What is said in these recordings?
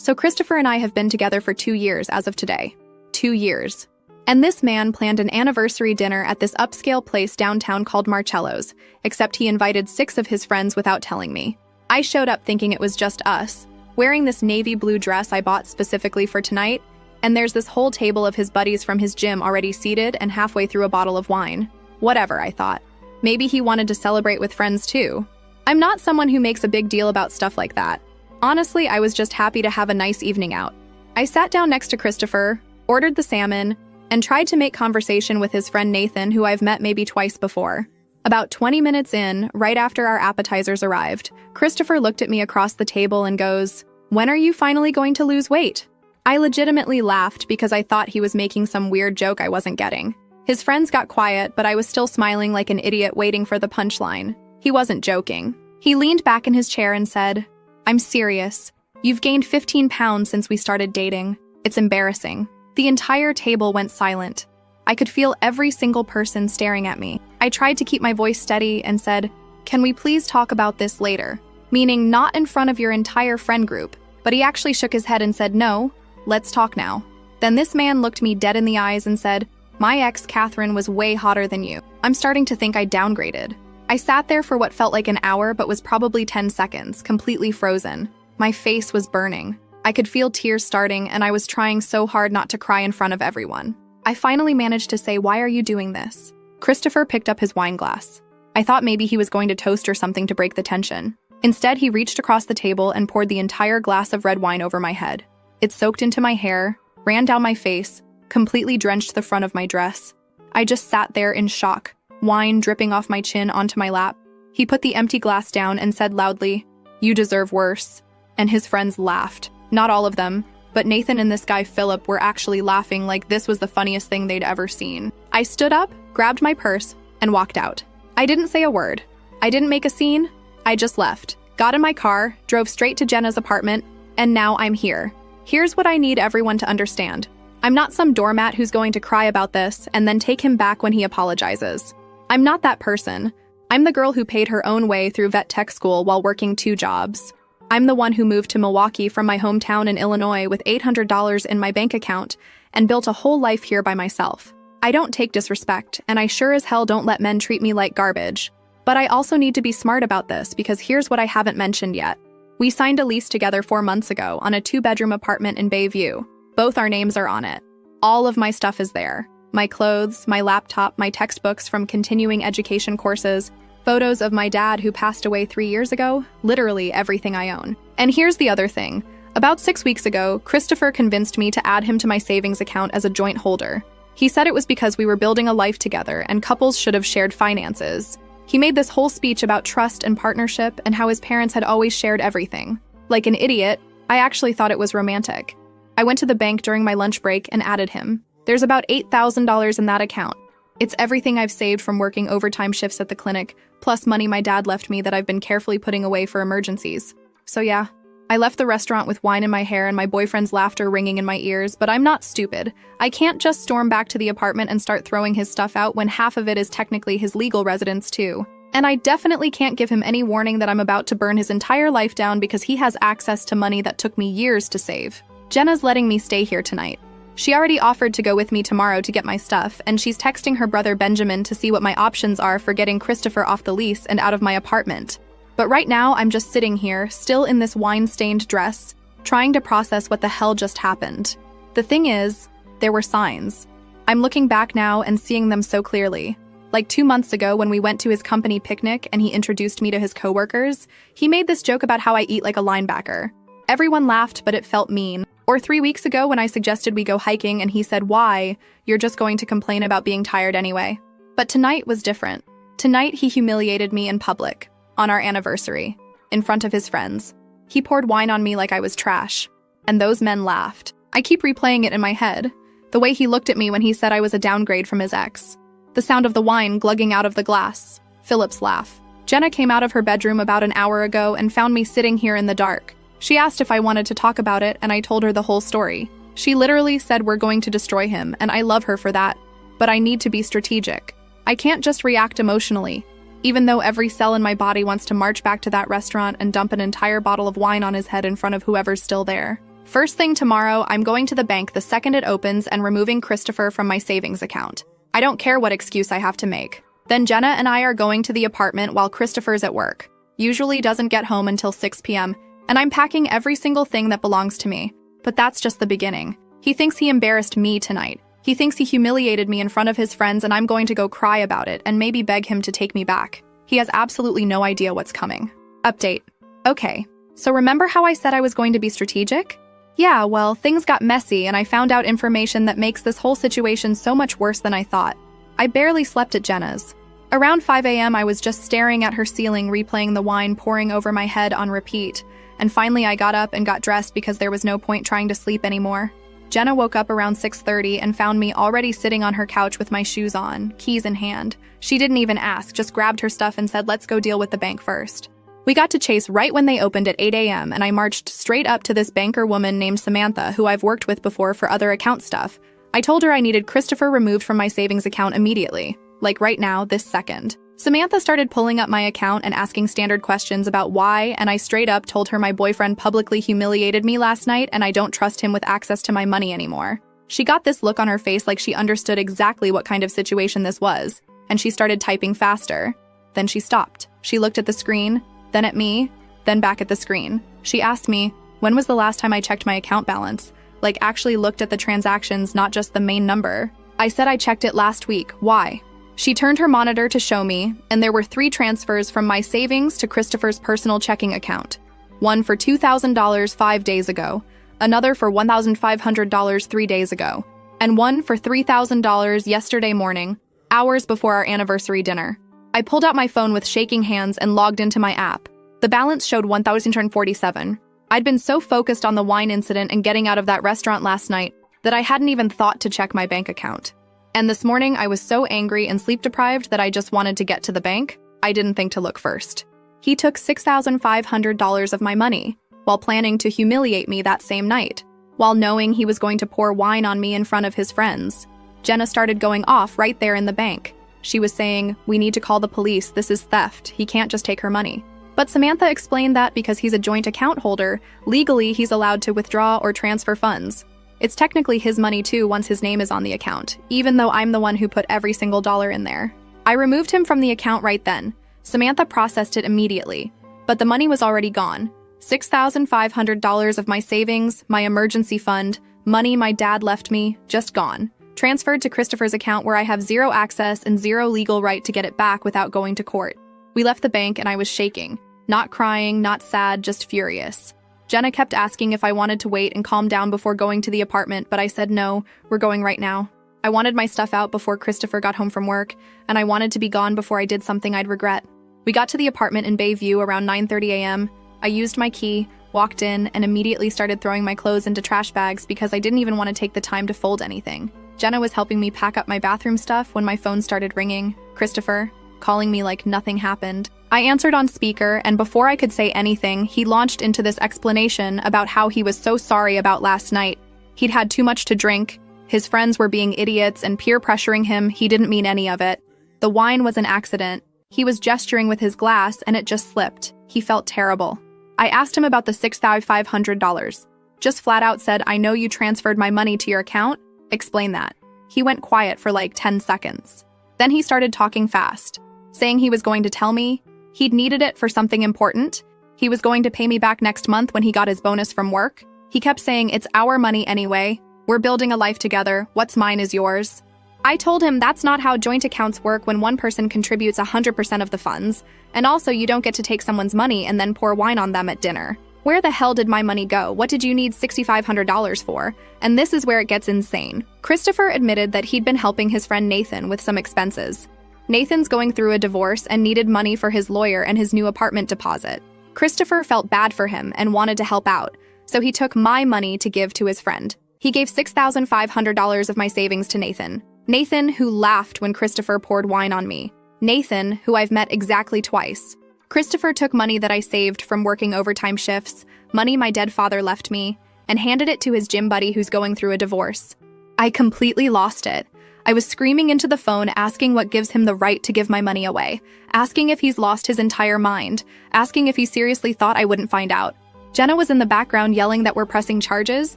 So Christopher and I have been together for 2 years as of today. 2 years. And this man planned an anniversary dinner at this upscale place downtown called Marcello's, except he invited 6 of his friends without telling me. I showed up thinking it was just us, wearing this navy blue dress I bought specifically for tonight, and there's this whole table of his buddies from his gym already seated and halfway through a bottle of wine. Whatever, I thought. Maybe he wanted to celebrate with friends too. I'm not someone who makes a big deal about stuff like that. Honestly, I was just happy to have a nice evening out. I sat down next to Christopher, ordered the salmon, and tried to make conversation with his friend Nathan, who I've met maybe twice before. About 20 minutes in, right after our appetizers arrived, Christopher looked at me across the table and goes, "When are you finally going to lose weight?" I legitimately laughed because I thought he was making some weird joke I wasn't getting. His friends got quiet, but I was still smiling like an idiot waiting for the punchline. He wasn't joking. He leaned back in his chair and said, "I'm serious. You've gained 15 pounds since we started dating. It's embarrassing." The entire table went silent. I could feel every single person staring at me. I tried to keep my voice steady and said, "Can we please talk about this later?" Meaning not in front of your entire friend group. But he actually shook his head and said, "No, let's talk now." Then this man looked me dead in the eyes and said, "My ex, Catherine, was way hotter than you." I'm starting to think I downgraded. I sat there for what felt like an hour but was probably 10 seconds, completely frozen. My face was burning. I could feel tears starting, and I was trying so hard not to cry in front of everyone. I finally managed to say, "Why are you doing this?" Christopher picked up his wine glass. I thought maybe he was going to toast or something to break the tension. Instead, he reached across the table and poured the entire glass of red wine over my head. It soaked into my hair, ran down my face, completely drenched the front of my dress. I just sat there in shock, wine dripping off my chin onto my lap. He put the empty glass down and said loudly, "You deserve worse." And his friends laughed. Not all of them, but Nathan and this guy Philip were actually laughing like this was the funniest thing they'd ever seen. I stood up, grabbed my purse, and walked out. I didn't say a word. I didn't make a scene. I just left, got in my car, drove straight to Jenna's apartment, and now I'm here. Here's what I need everyone to understand. I'm not some doormat who's going to cry about this and then take him back when he apologizes. I'm not that person. I'm the girl who paid her own way through vet tech school while working 2 jobs. I'm the one who moved to Milwaukee from my hometown in Illinois with $800 in my bank account and built a whole life here by myself. I don't take disrespect, and I sure as hell don't let men treat me like garbage. But I also need to be smart about this because here's what I haven't mentioned yet. We signed a lease together 4 months ago on a 2-bedroom apartment in Bayview. Both our names are on it. All of my stuff is there. My clothes, my laptop, my textbooks from continuing education courses, photos of my dad who passed away 3 years ago, literally everything I own. And here's the other thing. About 6 weeks ago, Christopher convinced me to add him to my savings account as a joint holder. He said it was because we were building a life together and couples should have shared finances. He made this whole speech about trust and partnership and how his parents had always shared everything. Like an idiot, I actually thought it was romantic. I went to the bank during my lunch break and added him. There's about $8,000 in that account. It's everything I've saved from working overtime shifts at the clinic, plus money my dad left me that I've been carefully putting away for emergencies. So yeah, I left the restaurant with wine in my hair and my boyfriend's laughter ringing in my ears, but I'm not stupid. I can't just storm back to the apartment and start throwing his stuff out when half of it is technically his legal residence too. And I definitely can't give him any warning that I'm about to burn his entire life down because he has access to money that took me years to save. Jenna's letting me stay here tonight. She already offered to go with me tomorrow to get my stuff, and she's texting her brother Benjamin to see what my options are for getting Christopher off the lease and out of my apartment. But right now, I'm just sitting here, still in this wine-stained dress, trying to process what the hell just happened. The thing is, there were signs. I'm looking back now and seeing them so clearly. Like 2 months ago when we went to his company picnic and he introduced me to his coworkers, he made this joke about how I eat like a linebacker. Everyone laughed, but it felt mean. Or 3 weeks ago when I suggested we go hiking and he said, "Why? You're just going to complain about being tired anyway." But tonight was different. Tonight he humiliated me in public, on our anniversary, in front of his friends. He poured wine on me like I was trash. And those men laughed. I keep replaying it in my head. The way he looked at me when he said I was a downgrade from his ex. The sound of the wine glugging out of the glass. Philip's laugh. Jenna came out of her bedroom about an hour ago and found me sitting here in the dark. She asked if I wanted to talk about it, and I told her the whole story. She literally said we're going to destroy him, and I love her for that. But I need to be strategic. I can't just react emotionally. Even though every cell in my body wants to march back to that restaurant and dump an entire bottle of wine on his head in front of whoever's still there. First thing tomorrow, I'm going to the bank the second it opens and removing Christopher from my savings account. I don't care what excuse I have to make. Then Jenna and I are going to the apartment while Christopher's at work. Usually doesn't get home until 6 p.m., and I'm packing every single thing that belongs to me. But that's just the beginning. He thinks he embarrassed me tonight. He thinks he humiliated me in front of his friends, and I'm going to go cry about it and maybe beg him to take me back. He has absolutely no idea what's coming. Update. Okay, so remember how I said I was going to be strategic? Yeah, well, things got messy and I found out information that makes this whole situation so much worse than I thought. I barely slept at Jenna's. Around 5 a.m., I was just staring at her ceiling, replaying the wine pouring over my head on repeat. And finally, I got up and got dressed because there was no point trying to sleep anymore. Jenna woke up around 6:30 and found me already sitting on her couch with my shoes on, keys in hand. She didn't even ask, just grabbed her stuff and said, "Let's go deal with the bank first." We got to Chase right when they opened at 8 a.m., and I marched straight up to this banker woman named Samantha, who I've worked with before for other account stuff. I told her I needed Christopher removed from my savings account immediately, like right now, this second. Samantha started pulling up my account and asking standard questions about why, and I straight up told her my boyfriend publicly humiliated me last night and I don't trust him with access to my money anymore. She got this look on her face like she understood exactly what kind of situation this was, and she started typing faster. Then she stopped. She looked at the screen, then at me, then back at the screen. She asked me, when was the last time I checked my account balance? Like actually looked at the transactions, not just the main number. I said I checked it last week. Why? She turned her monitor to show me, and there were 3 transfers from my savings to Christopher's personal checking account. One for $2,000 5 days ago, another for $1,500 3 days ago, and one for $3,000 yesterday morning, hours before our anniversary dinner. I pulled out my phone with shaking hands and logged into my app. The balance showed $1,047. I'd been so focused on the wine incident and getting out of that restaurant last night that I hadn't even thought to check my bank account. And this morning, I was so angry and sleep-deprived that I just wanted to get to the bank. I didn't think to look first. He took $6,500 of my money, while planning to humiliate me that same night, while knowing he was going to pour wine on me in front of his friends. Jenna started going off right there in the bank. She was saying, "We need to call the police, this is theft, he can't just take her money." But Samantha explained that because he's a joint account holder, legally he's allowed to withdraw or transfer funds. It's technically his money too once his name is on the account, even though I'm the one who put every single dollar in there. I removed him from the account right then. Samantha processed it immediately, but the money was already gone. $6,500 of my savings, my emergency fund, money my dad left me, just gone. Transferred to Christopher's account where I have zero access and zero legal right to get it back without going to court. We left the bank and I was shaking. Not crying, not sad, just furious. Jenna kept asking if I wanted to wait and calm down before going to the apartment, but I said no, we're going right now. I wanted my stuff out before Christopher got home from work, and I wanted to be gone before I did something I'd regret. We got to the apartment in Bayview around 9:30 a.m. I used my key, walked in, and immediately started throwing my clothes into trash bags because I didn't even want to take the time to fold anything. Jenna was helping me pack up my bathroom stuff when my phone started ringing. Christopher, calling me like nothing happened. I answered on speaker, and before I could say anything, he launched into this explanation about how he was so sorry about last night. He'd had too much to drink, his friends were being idiots and peer pressuring him, he didn't mean any of it. The wine was an accident. He was gesturing with his glass and it just slipped. He felt terrible. I asked him about the $6,500. Just flat out said, "I know you transferred my money to your account. Explain that." He went quiet for like 10 seconds. Then he started talking fast, saying he was going to tell me he'd needed it for something important. He was going to pay me back next month when he got his bonus from work. He kept saying, "It's our money anyway. We're building a life together. What's mine is yours." I told him that's not how joint accounts work when one person contributes 100% of the funds, and also you don't get to take someone's money and then pour wine on them at dinner. Where the hell did my money go? What did you need $6,500 for? And this is where it gets insane. Christopher admitted that he'd been helping his friend Nathan with some expenses. Nathan's going through a divorce and needed money for his lawyer and his new apartment deposit. Christopher felt bad for him and wanted to help out, so he took my money to give to his friend. He gave $6,500 of my savings to Nathan. Nathan, who laughed when Christopher poured wine on me. Nathan, who I've met exactly twice. Christopher took money that I saved from working overtime shifts, money my dead father left me, and handed it to his gym buddy who's going through a divorce. I completely lost it. I was screaming into the phone asking what gives him the right to give my money away, asking if he's lost his entire mind, asking if he seriously thought I wouldn't find out. Jenna was in the background yelling that we're pressing charges,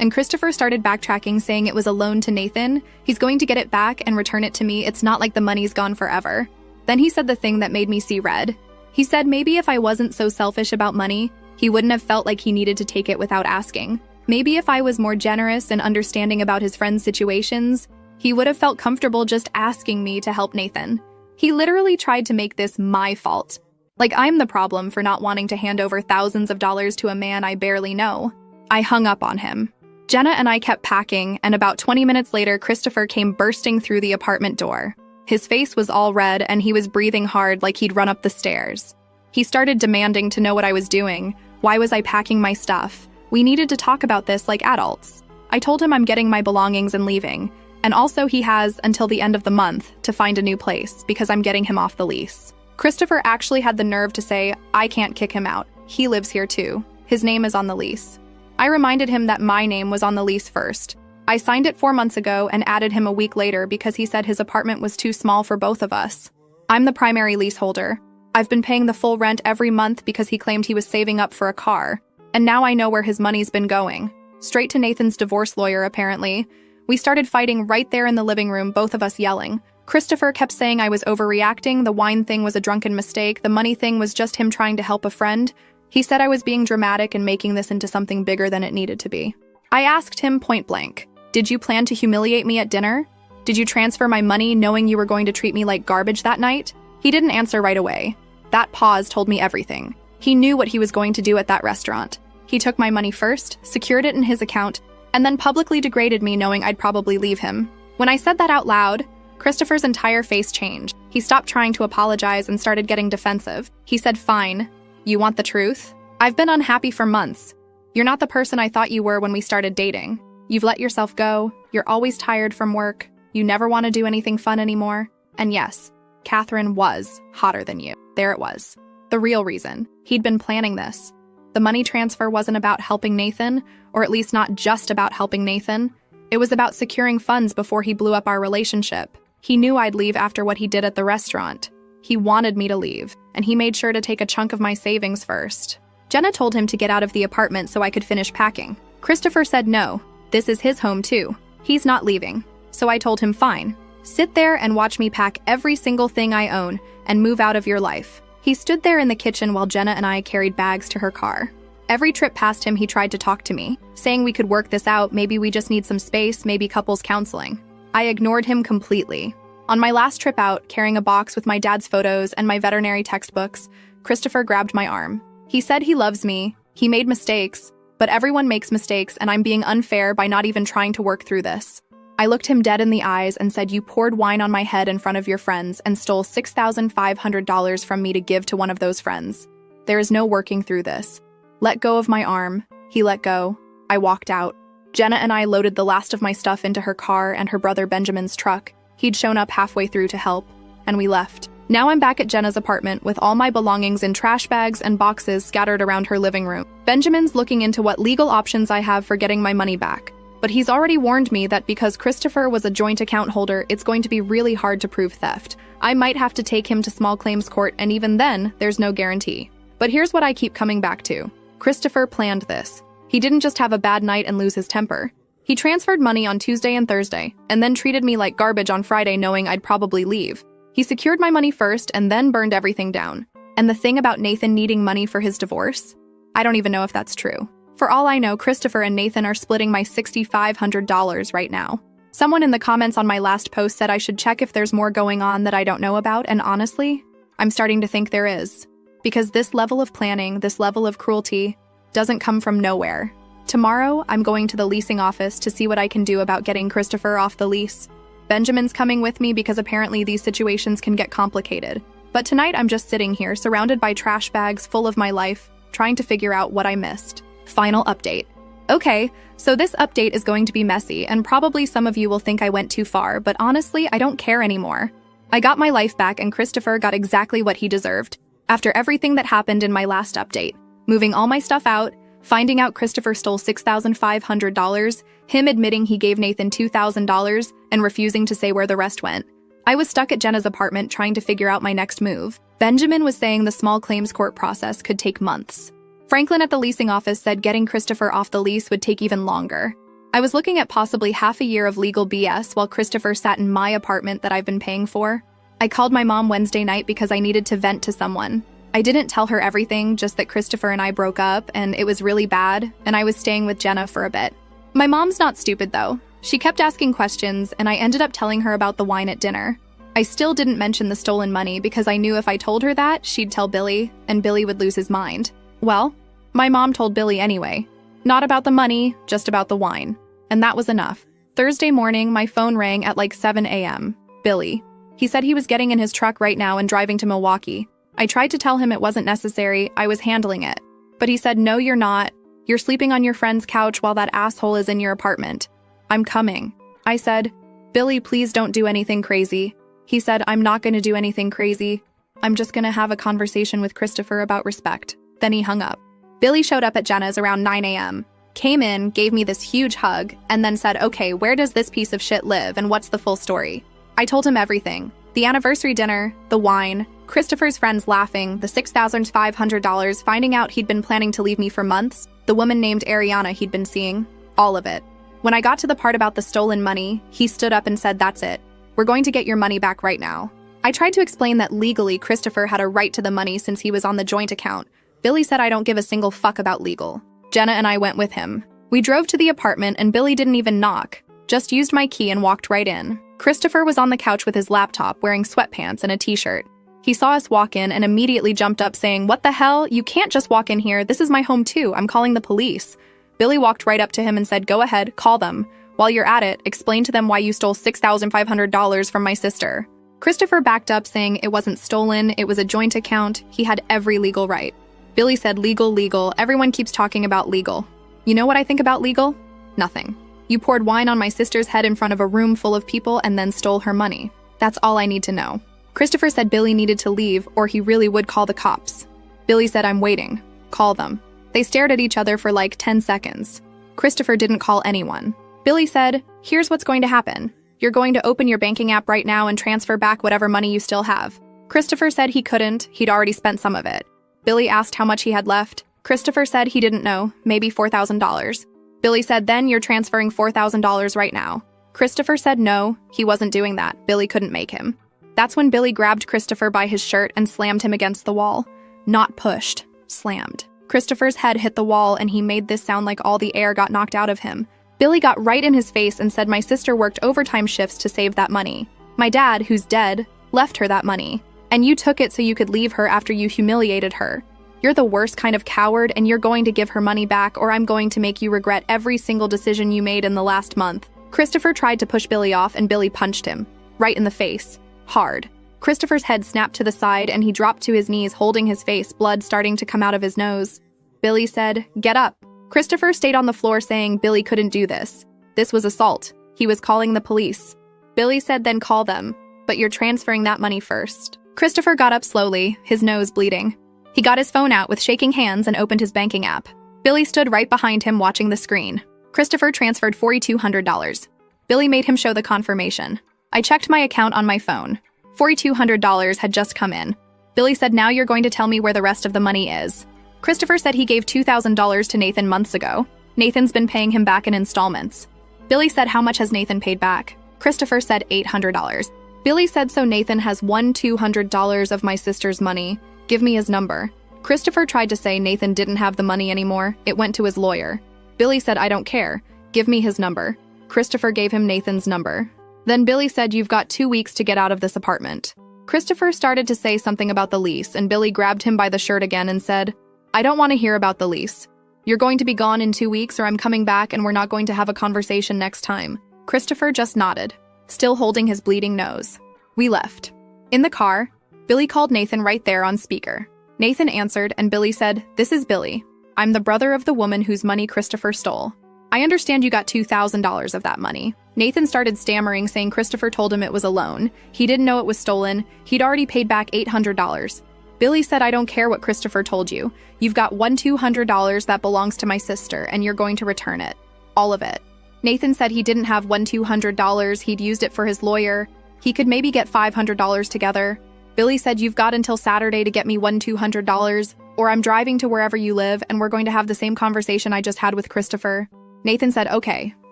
and Christopher started backtracking, saying it was a loan to Nathan. He's going to get it back and return it to me. It's not like the money's gone forever. Then he said the thing that made me see red. He said maybe if I wasn't so selfish about money, he wouldn't have felt like he needed to take it without asking. Maybe if I was more generous and understanding about his friends' situations, he would have felt comfortable just asking me to help Nathan. He literally tried to make this my fault. Like I'm the problem for not wanting to hand over thousands of dollars to a man I barely know. I hung up on him. Jenna and I kept packing, and about 20 minutes later, Christopher came bursting through the apartment door. His face was all red, and he was breathing hard like he'd run up the stairs. He started demanding to know what I was doing. Why was I packing my stuff? We needed to talk about this like adults. I told him I'm getting my belongings and leaving, and also he has until the end of the month to find a new place because I'm getting him off the lease. Christopher actually had the nerve to say, I can't kick him out. He lives here too. His name is on the lease. I reminded him that my name was on the lease first. I signed it 4 months ago and added him a week later because he said his apartment was too small for both of us. I'm the primary leaseholder. I've been paying the full rent every month because he claimed he was saving up for a car. And now I know where his money's been going. Straight to Nathan's divorce lawyer, apparently. We started fighting right there in the living room, both of us yelling. Christopher kept saying I was overreacting, the wine thing was a drunken mistake, the money thing was just him trying to help a friend. He said I was being dramatic and making this into something bigger than it needed to be. I asked him point blank, did you plan to humiliate me at dinner? Did you transfer my money knowing you were going to treat me like garbage that night? He didn't answer right away. That pause told me everything. He knew what he was going to do at that restaurant. He took my money first, secured it in his account, and then publicly degraded me knowing I'd probably leave him. When I said that out loud, Christopher's entire face changed. He stopped trying to apologize and started getting defensive. He said, fine. You want the truth? I've been unhappy for months. You're not the person I thought you were when we started dating. You've let yourself go. You're always tired from work. You never want to do anything fun anymore. And yes, Catherine was hotter than you. There it was. The real reason. He'd been planning this. The money transfer wasn't about helping Nathan, or at least not just about helping Nathan. It was about securing funds before he blew up our relationship. He knew I'd leave after what he did at the restaurant. He wanted me to leave, and he made sure to take a chunk of my savings first. Jenna told him to get out of the apartment so I could finish packing. Christopher said no. This is his home too. He's not leaving. So I told him fine. Sit there and watch me pack every single thing I own and move out of your life. He stood there in the kitchen while Jenna and I carried bags to her car. Every trip past him, he tried to talk to me, saying we could work this out, maybe we just need some space, maybe couples counseling. I ignored him completely. On my last trip out, carrying a box with my dad's photos and my veterinary textbooks, Christopher grabbed my arm. He said he loves me, he made mistakes, but everyone makes mistakes and I'm being unfair by not even trying to work through this. I looked him dead in the eyes and said, you poured wine on my head in front of your friends and stole $6,500 from me to give to one of those friends. There is no working through this. Let go of my arm. He let go. I walked out. Jenna and I loaded the last of my stuff into her car and her brother Benjamin's truck. He'd shown up halfway through to help, and we left. Now I'm back at Jenna's apartment with all my belongings in trash bags and boxes scattered around her living room. Benjamin's looking into what legal options I have for getting my money back. But he's already warned me that because Christopher was a joint account holder, it's going to be really hard to prove theft. I might have to take him to small claims court, and even then, there's no guarantee. But here's what I keep coming back to. Christopher planned this. He didn't just have a bad night and lose his temper. He transferred money on Tuesday and Thursday, and then treated me like garbage on Friday knowing I'd probably leave. He secured my money first and then burned everything down. And the thing about Nathan needing money for his divorce? I don't even know if that's true. For all I know, Christopher and Nathan are splitting my $6,500 right now. Someone in the comments on my last post said I should check if there's more going on that I don't know about, and honestly, I'm starting to think there is. Because this level of planning, this level of cruelty, doesn't come from nowhere. Tomorrow, I'm going to the leasing office to see what I can do about getting Christopher off the lease. Benjamin's coming with me because apparently these situations can get complicated. But tonight I'm just sitting here, surrounded by trash bags full of my life, trying to figure out what I missed. Final update. Okay, so this update is going to be messy, and probably some of you will think I went too far, but honestly, I don't care anymore. I got my life back and Christopher got exactly what he deserved. After everything that happened in my last update, moving all my stuff out, finding out Christopher stole $6,500, him admitting he gave Nathan $2,000, and refusing to say where the rest went. I was stuck at Jenna's apartment trying to figure out my next move. Benjamin was saying the small claims court process could take months. Franklin at the leasing office said getting Christopher off the lease would take even longer. I was looking at possibly half a year of legal BS while Christopher sat in my apartment that I've been paying for. I called my mom Wednesday night because I needed to vent to someone. I didn't tell her everything, just that Christopher and I broke up and it was really bad, and I was staying with Jenna for a bit. My mom's not stupid though. She kept asking questions and I ended up telling her about the wine at dinner. I still didn't mention the stolen money because I knew if I told her that, she'd tell Billy, and Billy would lose his mind. Well, my mom told Billy anyway. Not about the money, just about the wine. And that was enough. Thursday morning, my phone rang at like 7 a.m. Billy. He said he was getting in his truck right now and driving to Milwaukee. I tried to tell him it wasn't necessary, I was handling it. But he said, no, you're not. You're sleeping on your friend's couch while that asshole is in your apartment. I'm coming. I said, Billy, please don't do anything crazy. He said, I'm not going to do anything crazy. I'm just going to have a conversation with Christopher about respect. Then he hung up. Billy showed up at Jenna's around 9 a.m., came in, gave me this huge hug, and then said, okay, where does this piece of shit live and what's the full story? I told him everything. The anniversary dinner, the wine, Christopher's friends laughing, the $6,500, finding out he'd been planning to leave me for months, the woman named Ariana he'd been seeing, all of it. When I got to the part about the stolen money, he stood up and said, that's it. We're going to get your money back right now. I tried to explain that legally Christopher had a right to the money since he was on the joint account. Billy said I don't give a single fuck about legal. Jenna and I went with him. We drove to the apartment and Billy didn't even knock, just used my key and walked right in. Christopher was on the couch with his laptop wearing sweatpants and a t-shirt. He saw us walk in and immediately jumped up saying, what the hell? You can't just walk in here. This is my home too. I'm calling the police. Billy walked right up to him and said, go ahead, call them. While you're at it, explain to them why you stole $6,500 from my sister. Christopher backed up saying it wasn't stolen, it was a joint account, he had every legal right. Billy said legal, everyone keeps talking about legal. You know what I think about legal? Nothing. You poured wine on my sister's head in front of a room full of people and then stole her money. That's all I need to know. Christopher said Billy needed to leave or he really would call the cops. Billy said, I'm waiting. Call them. They stared at each other for like 10 seconds. Christopher didn't call anyone. Billy said, here's what's going to happen. You're going to open your banking app right now and transfer back whatever money you still have. Christopher said he couldn't, he'd already spent some of it. Billy asked how much he had left. Christopher said he didn't know, maybe $4,000. Billy said, then you're transferring $4,000 right now. Christopher said no, he wasn't doing that. Billy couldn't make him. That's when Billy grabbed Christopher by his shirt and slammed him against the wall. Not pushed, slammed. Christopher's head hit the wall and he made this sound like all the air got knocked out of him. Billy got right in his face and said my sister worked overtime shifts to save that money. My dad, who's dead, left her that money. And you took it so you could leave her after you humiliated her. You're the worst kind of coward and you're going to give her money back or I'm going to make you regret every single decision you made in the last month. Christopher tried to push Billy off and Billy punched him. Right in the face. Hard. Christopher's head snapped to the side and he dropped to his knees holding his face, blood starting to come out of his nose. Billy said, get up. Christopher stayed on the floor saying Billy couldn't do this. This was assault. He was calling the police. Billy said then call them, but you're transferring that money first. Christopher got up slowly, his nose bleeding. He got his phone out with shaking hands and opened his banking app. Billy stood right behind him watching the screen. Christopher transferred $4,200. Billy made him show the confirmation. I checked my account on my phone. $4,200 had just come in. Billy said now you're going to tell me where the rest of the money is. Christopher said he gave $2,000 to Nathan months ago. Nathan's been paying him back in installments. Billy said how much has Nathan paid back? Christopher said $800. Billy said so Nathan has $200 of my sister's money. Give me his number. Christopher tried to say Nathan didn't have the money anymore. It went to his lawyer. Billy said I don't care. Give me his number. Christopher gave him Nathan's number. Then Billy said you've got 2 weeks to get out of this apartment. Christopher started to say something about the lease and Billy grabbed him by the shirt again and said, I don't want to hear about the lease. You're going to be gone in 2 weeks or I'm coming back and we're not going to have a conversation next time. Christopher just nodded, still holding his bleeding nose. We left. In the car, Billy called Nathan right there on speaker. Nathan answered and Billy said, this is Billy. I'm the brother of the woman whose money Christopher stole. I understand you got $2,000 of that money. Nathan started stammering saying Christopher told him it was a loan. He didn't know it was stolen. He'd already paid back $800. Billy said I don't care what Christopher told you. You've got $200 that belongs to my sister and you're going to return it. All of it. Nathan said he didn't have $200, he'd used it for his lawyer. He could maybe get $500 together. Billy said you've got until Saturday to get me $200. or I'm driving to wherever you live and we're going to have the same conversation I just had with Christopher. Nathan said, okay.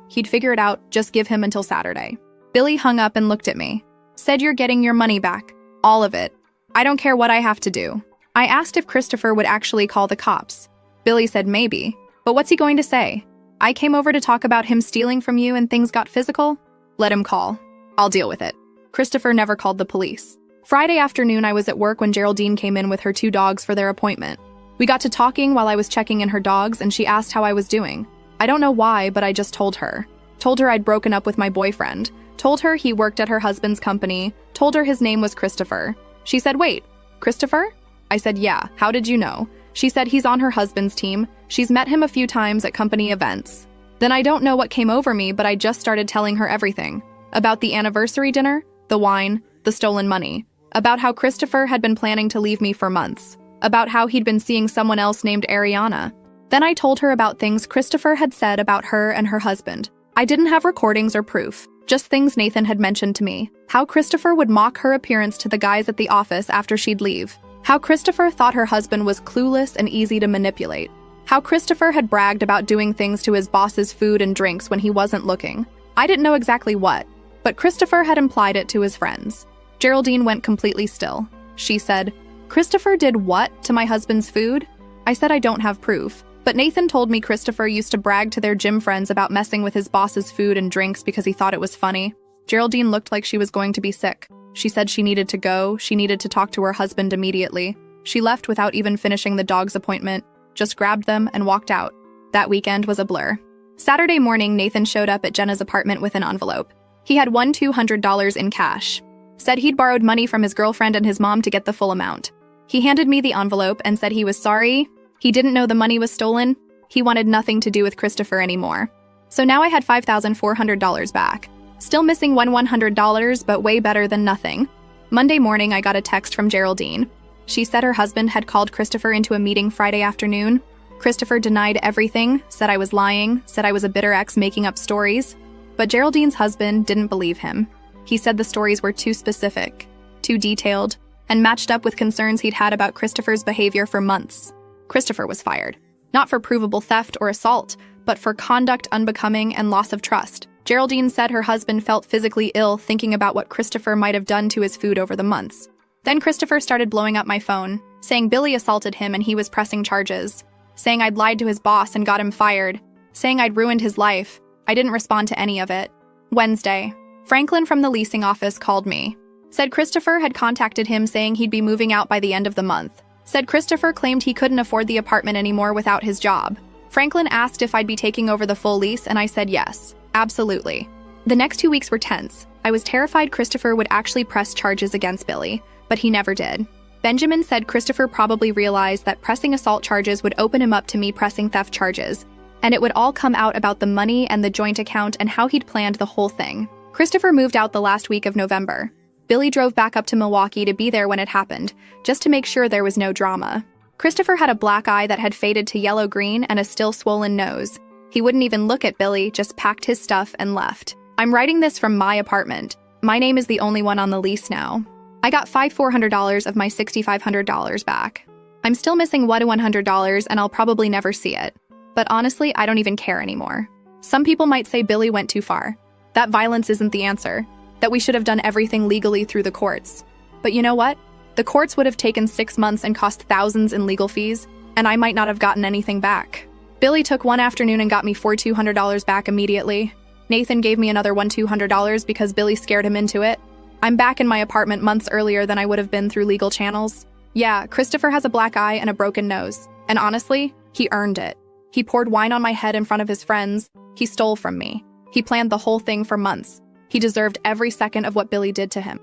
He'd figure it out, just give him until Saturday. Billy hung up and looked at me. Said you're getting your money back. All of it. I don't care what I have to do. I asked if Christopher would actually call the cops. Billy said maybe, but what's he going to say? I came over to talk about him stealing from you and things got physical? Let him call. I'll deal with it. Christopher never called the police. Friday afternoon, I was at work when Geraldine came in with her 2 dogs for their appointment. We got to talking while I was checking in her dogs and she asked how I was doing. I don't know why, but I just told her. Told her I'd broken up with my boyfriend. Told her he worked at her husband's company. Told her his name was Christopher. She said, wait, Christopher? I said, yeah, how did you know? She said he's on her husband's team. She's met him a few times at company events. Then I don't know what came over me, but I just started telling her everything. About the anniversary dinner, the wine, the stolen money. About how Christopher had been planning to leave me for months. About how he'd been seeing someone else named Ariana. Then I told her about things Christopher had said about her and her husband. I didn't have recordings or proof, just things Nathan had mentioned to me. How Christopher would mock her appearance to the guys at the office after she'd leave. How Christopher thought her husband was clueless and easy to manipulate. How Christopher had bragged about doing things to his boss's food and drinks when he wasn't looking. I didn't know exactly what, but Christopher had implied it to his friends. Geraldine went completely still. She said, Christopher did what to my husband's food? I said I don't have proof. But Nathan told me Christopher used to brag to their gym friends about messing with his boss's food and drinks because he thought it was funny. Geraldine looked like she was going to be sick. She said she needed to go, she needed to talk to her husband immediately. She left without even finishing the dog's appointment, just grabbed them and walked out. That weekend was a blur. Saturday morning, Nathan showed up at Jenna's apartment with an envelope. He had won $200 in cash. Said he'd borrowed money from his girlfriend and his mom to get the full amount. He handed me the envelope and said he was sorry. He didn't know the money was stolen. He wanted nothing to do with Christopher anymore. So now I had $5,400 back. Still missing $100, but way better than nothing. Monday morning, I got a text from Geraldine. She said her husband had called Christopher into a meeting Friday afternoon. Christopher denied everything, said I was lying, said I was a bitter ex making up stories. But Geraldine's husband didn't believe him. He said the stories were too specific, too detailed, and matched up with concerns he'd had about Christopher's behavior for months. Christopher was fired. Not for provable theft or assault, but for conduct unbecoming and loss of trust. Geraldine said her husband felt physically ill thinking about what Christopher might have done to his food over the months. Then Christopher started blowing up my phone, saying Billy assaulted him and he was pressing charges, saying I'd lied to his boss and got him fired, saying I'd ruined his life. I didn't respond to any of it. Wednesday, Franklin from the leasing office called me. Said Christopher had contacted him saying he'd be moving out by the end of the month. Said Christopher claimed he couldn't afford the apartment anymore without his job. Franklin asked if I'd be taking over the full lease and I said yes, absolutely. The next 2 weeks were tense. I was terrified Christopher would actually press charges against Billy, but he never did. Benjamin said Christopher probably realized that pressing assault charges would open him up to me pressing theft charges, and it would all come out about the money and the joint account and how he'd planned the whole thing. Christopher moved out the last week of November. Billy drove back up to Milwaukee to be there when it happened, just to make sure there was no drama. Christopher had a black eye that had faded to yellow-green and a still swollen nose. He wouldn't even look at Billy, just packed his stuff and left. I'm writing this from my apartment. My name is the only one on the lease now. I got $5,400 of my $6,500 back. I'm still missing $100 and I'll probably never see it. But honestly, I don't even care anymore. Some people might say Billy went too far. That violence isn't the answer. That we should have done everything legally through the courts. But you know what? The courts would have taken 6 months and cost thousands in legal fees, and I might not have gotten anything back. Billy took one afternoon and got me $4,200 back immediately. Nathan gave me another $1,200 because Billy scared him into it. I'm back in my apartment months earlier than I would have been through legal channels. Yeah, Christopher has a black eye and a broken nose. And honestly, he earned it. He poured wine on my head in front of his friends. He stole from me. He planned the whole thing for months. He deserved every second of what Billy did to him.